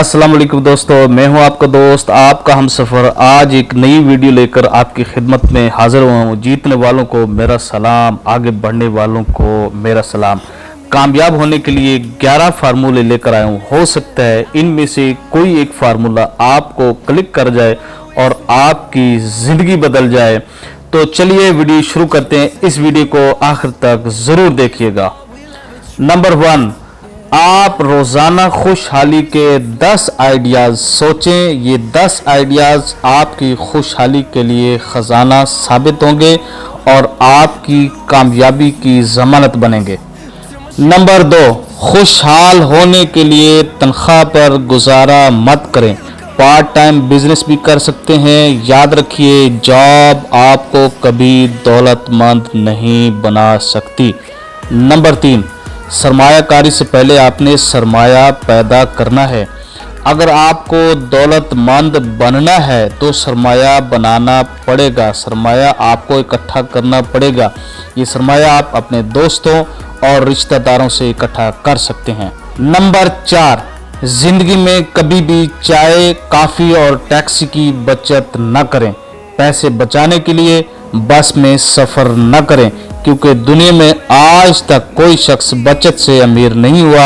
अस्सलाम वालेकुम दोस्तों, मैं हूं आपका दोस्त, आपका हमसफ़र। आज एक नई वीडियो लेकर आपकी खिदमत में हाजिर हुआ हूं। जीतने वालों को मेरा सलाम, आगे बढ़ने वालों को मेरा सलाम। कामयाब होने के लिए 11 फार्मूले लेकर आया हूं। हो सकता है इनमें से कोई एक फार्मूला आपको क्लिक कर जाए और आपकी ज़िंदगी बदल जाए। तो चलिए वीडियो शुरू करते हैं। इस वीडियो को आखिर तक ज़रूर देखिएगा। नंबर 1, आप रोज़ाना खुशहाली के 10 आइडियाज़ सोचें। ये 10 आइडियाज़ आपकी खुशहाली के लिए ख़जाना साबित होंगे और आपकी कामयाबी की ज़मानत बनेंगे। नंबर 2, खुशहाल होने के लिए तनख्वाह पर गुजारा मत करें, पार्ट टाइम बिजनेस भी कर सकते हैं। याद रखिए, जॉब आपको कभी दौलतमंद नहीं बना सकती। नंबर 3, सरमायाकारी से पहले आपने सरमाया पैदा करना है। अगर आपको दौलतमंद बनना है तो सरमाया बनाना पड़ेगा, सरमाया आपको इकट्ठा करना पड़ेगा। ये सरमाया आप अपने दोस्तों और रिश्तेदारों से इकट्ठा कर सकते हैं। नंबर 4, ज़िंदगी में कभी भी चाय, कॉफ़ी और टैक्सी की बचत न करें। पैसे बचाने के लिए बस में सफ़र न करें, क्योंकि दुनिया में आज तक कोई शख्स बचत से अमीर नहीं हुआ।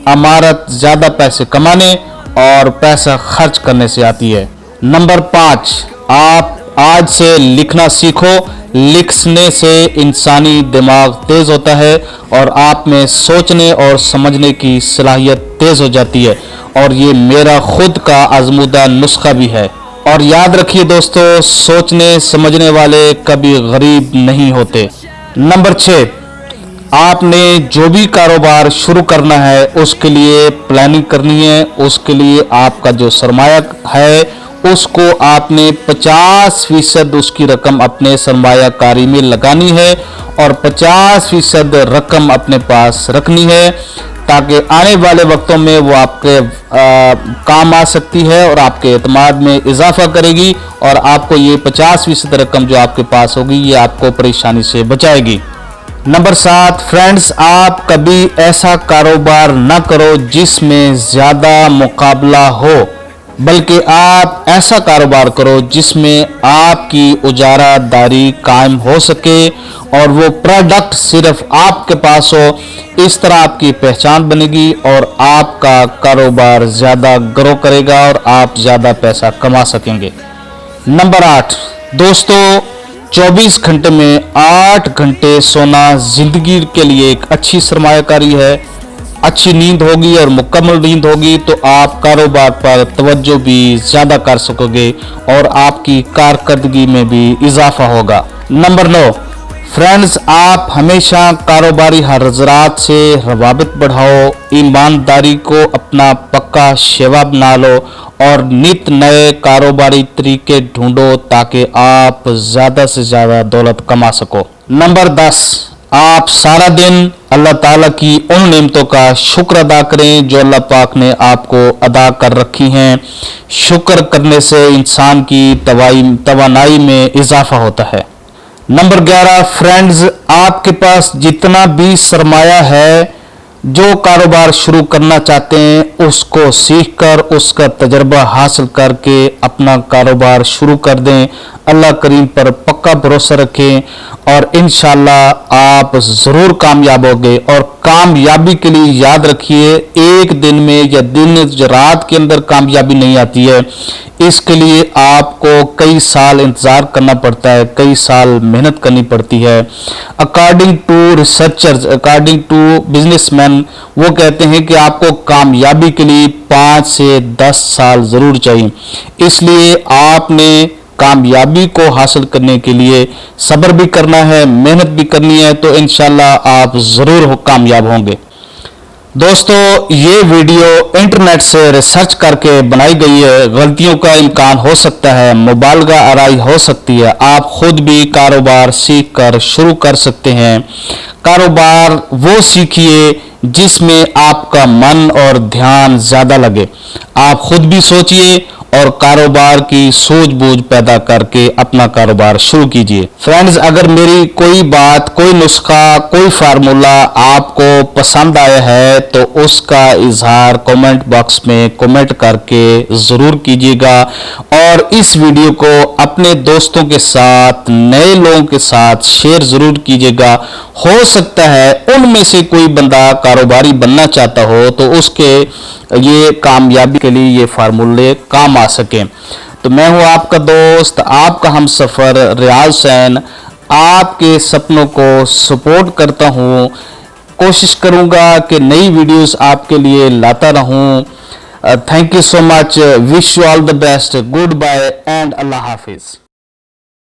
अमारत ज़्यादा पैसे कमाने और पैसा खर्च करने से आती है। नंबर 5, आप आज से लिखना सीखो। लिखने से इंसानी दिमाग तेज़ होता है और आप में सोचने और समझने की सलाहियत तेज़ हो जाती है, और ये मेरा खुद का आजमूदा नुस्खा भी है। और याद रखिए दोस्तों, सोचने समझने वाले कभी गरीब नहीं होते। नंबर 6, आपने जो भी कारोबार शुरू करना है उसके लिए प्लानिंग करनी है। उसके लिए आपका जो सरमाया है उसको आपने 50% उसकी रकम अपने सरमायाकारी में लगानी है और 50% रकम अपने पास रखनी है, ताकि आने वाले वक्तों में वो आपके काम आ सकती है और आपके एतमाद में इजाफा करेगी, और आपको ये 50% रकम जो आपके पास होगी ये आपको परेशानी से बचाएगी। नंबर 7, फ्रेंड्स, आप कभी ऐसा कारोबार ना करो जिसमें ज़्यादा मुकाबला हो, बल्कि आप ऐसा कारोबार करो जिसमें आपकी उजारादारी कायम हो सके और वो प्रोडक्ट सिर्फ आपके पास हो। इस तरह आपकी पहचान बनेगी और आपका कारोबार ज़्यादा ग्रो करेगा और आप ज़्यादा पैसा कमा सकेंगे। नंबर 8, दोस्तों, 24 घंटे में 8 घंटे सोना ज़िंदगी के लिए एक अच्छी सरमायाकारी है। अच्छी नींद होगी और मुकम्मल नींद होगी तो आप कारोबार पर तवज्जो भी ज़्यादा कर सकोगे और आपकी कारकर्दगी में भी इजाफा होगा। नंबर 9, फ्रेंड्स, आप हमेशा कारोबारी हज़रात से रवाबित बढ़ाओ। ईमानदारी को अपना पक्का शेवा बना लो और नित नए कारोबारी तरीके ढूंढो ताकि आप ज़्यादा से ज़्यादा दौलत कमा सको। नंबर 10, आप सारा दिन अल्लाह ताला की उन नेमतों का शुक्र अदा करें जो अल्लाह पाक ने आपको अदा कर रखी हैं। शुक्र करने से इंसान की तवानाई में इजाफा होता है। नंबर 11, फ्रेंड्स, आपके पास जितना भी सरमाया है, जो कारोबार शुरू करना चाहते हैं उसको सीखकर उसका तजर्बा हासिल करके अपना कारोबार शुरू कर दें। अल्लाह करीम पर पक्का भरोसा रखें और इंशाल्लाह आप ज़रूर कामयाब होंगे। और कामयाबी के लिए याद रखिए, एक दिन में या दिन रात के अंदर कामयाबी नहीं आती है। इसके लिए आपको कई साल इंतज़ार करना पड़ता है, कई साल मेहनत करनी पड़ती है। According to researchers, according to businessman, वो कहते हैं कि आपको कामयाबी के लिए 5 से 10 साल ज़रूर चाहिए। इसलिए आपने कामयाबी को हासिल करने के लिए सब्र भी करना है, मेहनत भी करनी है, तो इंशाल्लाह आप ज़रूर कामयाब होंगे। दोस्तों, ये वीडियो इंटरनेट से रिसर्च करके बनाई गई है। गलतियों का इम्कान हो सकता है, मुबालगा आराई हो सकती है। आप खुद भी कारोबार सीख कर शुरू कर सकते हैं। कारोबार वो सीखिए जिसमें आपका मन और ध्यान ज़्यादा लगे। आप खुद भी सोचिए اور کاروبار کی سوجھ بوجھ پیدا کر کے اپنا کاروبار شروع کیجیے۔ فرینڈز، اگر میری کوئی بات، کوئی نسخہ، کوئی فارمولہ آپ کو پسند آیا ہے تو اس کا اظہار کمنٹ باکس میں کمنٹ کر کے ضرور کیجیے گا، اور اس ویڈیو کو اپنے دوستوں کے ساتھ، نئے لوگوں کے ساتھ شیئر ضرور کیجیے گا۔ ہو سکتا ہے ان میں سے کوئی بندہ کاروباری بننا چاہتا ہو تو اس کے یہ کامیابی کے لیے یہ فارمولے کام آ سکیں۔ تو میں ہوں آپ کا دوست، آپ کا ہم سفر ریاض حسین، آپ کے سپنوں کو سپورٹ کرتا ہوں، کوشش کروں گا کہ نئی ویڈیوز آپ کے لیے لاتا رہوں۔ Thank you so much, wish you all the best, goodbye and اللہ حافظ۔